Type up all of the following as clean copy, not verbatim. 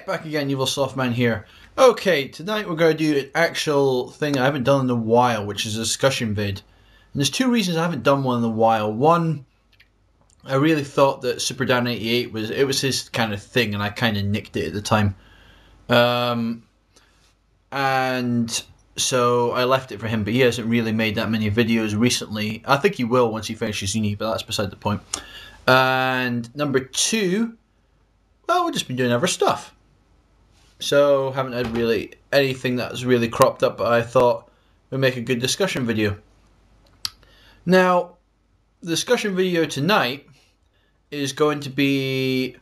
back again, Evil Softman here. Okay, tonight we're going to do an actual thing I haven't done in a while, which is a discussion vid. And there's two reasons I haven't done one in a while. One, I really thought that Super Dan 88 was his kind of thing, and I kind of nicked it at the time. And so I left it for him, but he hasn't really made that many videos recently. I think he will once he finishes uni, but that's beside the point. And number two, well, we've just been doing other stuff. So haven't had really anything that's really cropped up, but I thought we'd make a good discussion video. Now, the discussion video tonight is going to be,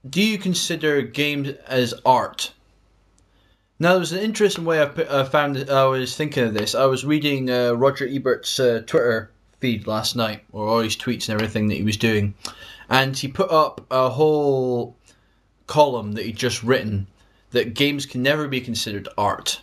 do you consider games as art? Now, there was an interesting way I found. I was thinking of this. I was reading Rodger Eberts' Twitter feed last night, or all his tweets and everything that he was doing, and he put up a whole column that he'd just written that games can never be considered art.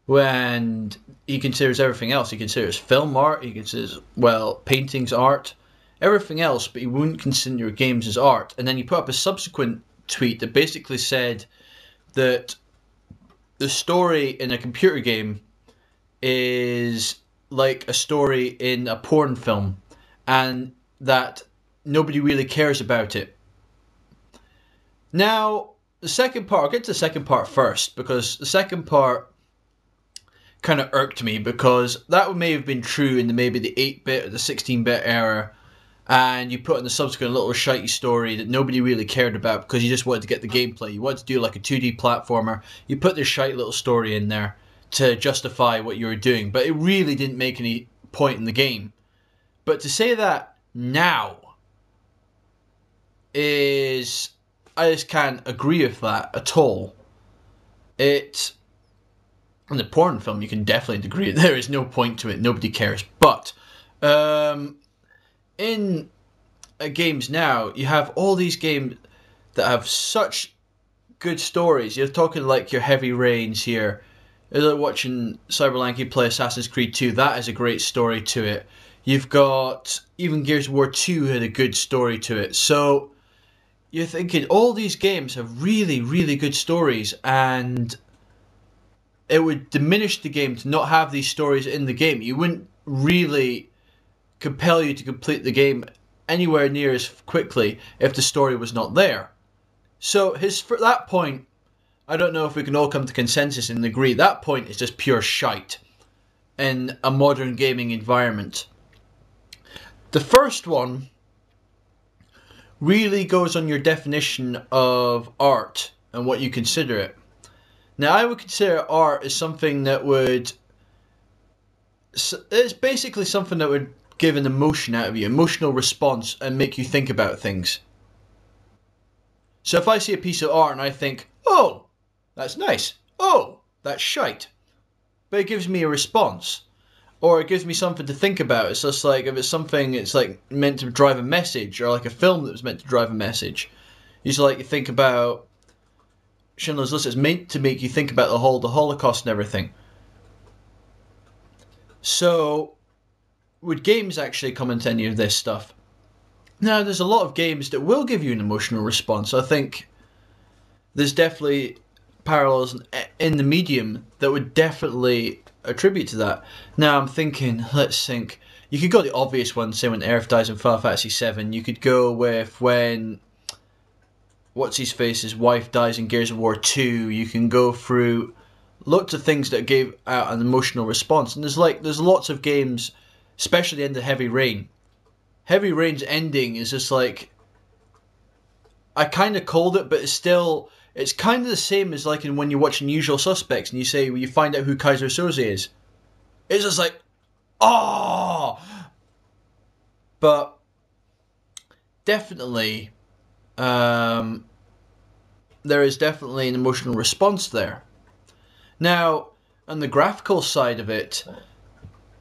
When he considers everything else, he considers film art, he considers, well, paintings art, everything else, but he wouldn't consider games as art. And then he put up a subsequent tweet that basically said that the story in a computer game is like a story in a porn film, and that nobody really cares about it. Now, the second part, I'll get to the second part first, because the second part kind of irked me, because that may have been true in maybe the 8-bit or the 16-bit era, and you put in the subsequent little shitey story that nobody really cared about because you just wanted to get the gameplay. You wanted to do like a 2D platformer. You put this shitey little story in there to justify what you were doing, but it really didn't make any point in the game. But to say that now is, I just can't agree with that at all. In the porn film, you can definitely agree. There is no point to it. Nobody cares. But in games now, you have all these games that have such good stories. You're talking like your Heavy Rains here. You're watching Cyberlanky play Assassin's Creed 2. That is a great story to it. You've got even Gears of War 2 had a good story to it. So you're thinking all these games have really, really good stories, and it would diminish the game to not have these stories in the game. You wouldn't really compel you to complete the game anywhere near as quickly if the story was not there. So for that point, I don't know if we can all come to consensus and agree, that point is just pure shite in a modern gaming environment. The first one really goes on your definition of art and what you consider it. Now, I would consider art as something that would, it's basically something that would give an emotion out of you, emotional response, and make you think about things. So if I see a piece of art and I think, oh, that's nice, oh, that's shite, but it gives me a response, or it gives me something to think about. It's just like, if it's something it's like meant to drive a message, or like a film that was meant to drive a message, you think about Schindler's List. It's meant to make you think about the Holocaust and everything. So would games actually come into any of this stuff? Now, there's a lot of games that will give you an emotional response. I think there's definitely parallels in the medium that would definitely attribute to that. Now, I'm thinking, let's think. You could go the obvious one, say when Aerith dies in Final Fantasy VII. You could go with when what's-his-face's wife dies in Gears of War 2. You can go through lots of things that gave out an emotional response. And there's lots of games, especially the end of Heavy Rain. Heavy Rain's ending is just like, I kind of called it, but it's kind of the same as like when you're watching Usual Suspects and you find out who Kaiser Soze is. It's just like, oh! But definitely, there is definitely an emotional response there. Now, on the graphical side of it,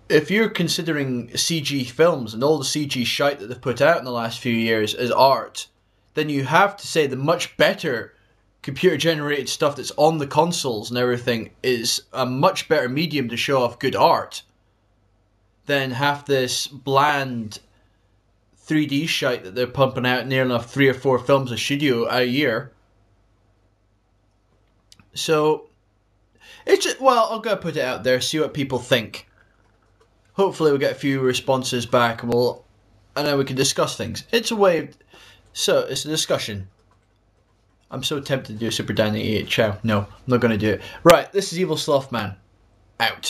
if you're considering CG films and all the CG shite that they've put out in the last few years as art, then you have to say the much better computer-generated stuff that's on the consoles and everything is a much better medium to show off good art than half this bland 3D shite that they're pumping out near enough 3 or 4 films a studio a year. So it's just, well, I'm gonna put it out there, see what people think. Hopefully, we'll get a few responses back, and then we can discuss things. It's a way. So it's a discussion. I'm so tempted to do a Super Dan 88 Chow. No, I'm not gonna do it. Right, this is Evil Sloth Man. Out.